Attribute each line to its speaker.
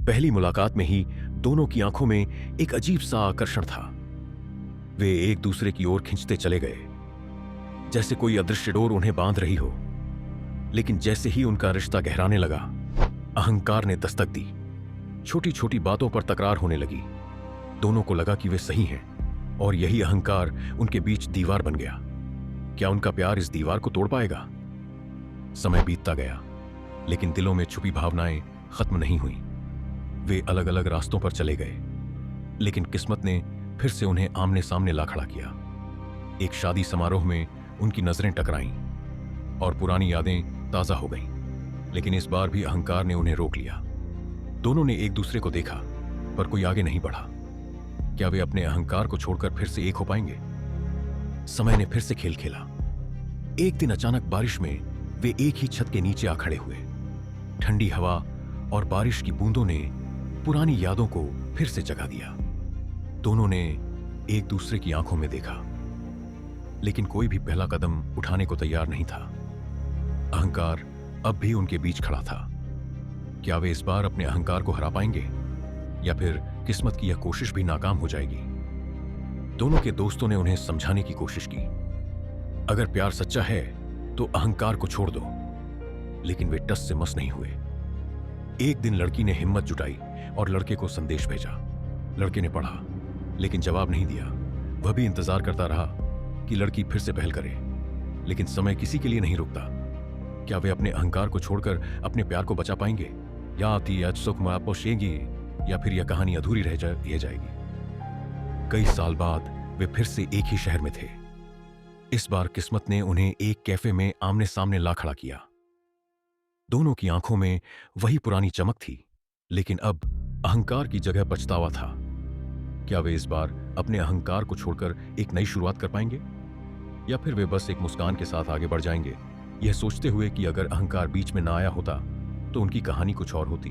Speaker 1: पहली मुलाकात में ही दोनों की आंखों में एक अजीब सा आकर्षण था। वे एक दूसरे की ओर खिंचते चले गए, जैसे कोई अदृश्य डोर उन्हें बांध रही हो। लेकिन जैसे ही उनका रिश्ता गहराने लगा, अहंकार ने दस्तक दी। छोटी छोटी बातों पर तकरार होने लगी। दोनों को लगा कि वे सही हैं, और यही अहंकार उनके बीच दीवार बन गया। क्या उनका प्यार इस दीवार को तोड़ पाएगा? समय बीतता गया, लेकिन दिलों में छुपी भावनाएं खत्म नहीं हुई। वे अलग अलग रास्तों पर चले गए, लेकिन किस्मत ने फिर से उन्हें आमने सामने ला खड़ा किया। एक शादी समारोह में उनकी नजरें टकराईं और पुरानी यादें ताजा हो गईं। लेकिन इस बार भी अहंकार ने उन्हें रोक लिया। दोनों ने एक दूसरे को देखा, पर कोई आगे नहीं बढ़ा। क्या वे अपने अहंकार को छोड़कर फिर से एक हो पाएंगे? समय ने फिर से खेल खेला। एक दिन अचानक बारिश में वे एक ही छत के नीचे आ खड़े हुए। ठंडी हवा और बारिश की बूंदों ने पुरानी यादों को फिर से जगा दिया। दोनों ने एक दूसरे की आंखों में देखा, लेकिन कोई भी पहला कदम उठाने को तैयार नहीं था। अहंकार अब भी उनके बीच खड़ा था। क्या वे इस बार अपने अहंकार को हरा पाएंगे, या फिर किस्मत की यह कोशिश भी नाकाम हो जाएगी? दोनों के दोस्तों ने उन्हें समझाने की कोशिश की। अगर प्यार सच्चा है तो अहंकार को छोड़ दो, लेकिन वे टस से मस नहीं हुए। एक दिन लड़की ने हिम्मत जुटाई और लड़के को संदेश भेजा। लड़के ने पढ़ा, लेकिन जवाब नहीं दिया। वह भी इंतजार करता रहा कि लड़की फिर से पहल करे, लेकिन समय किसी के लिए नहीं रुकता। क्या वे अपने अहंकार को छोड़कर अपने प्यार को बचा पाएंगे, या आती आज सुख में पोषेंगी, या फिर यह कहानी अधूरी रह जाएगी? कई साल बाद वे फिर से एक ही शहर में थे। इस बार किस्मत ने उन्हें एक कैफे में आमने सामने ला खड़ा किया। दोनों की आंखों में वही पुरानी चमक थी, लेकिन अब अहंकार की जगह पछतावा था। क्या वे इस बार अपने अहंकार को छोड़कर एक नई शुरुआत कर पाएंगे, या फिर वे बस एक मुस्कान के साथ आगे बढ़ जाएंगे, यह सोचते हुए कि अगर अहंकार बीच में ना आया होता तो उनकी कहानी कुछ और होती?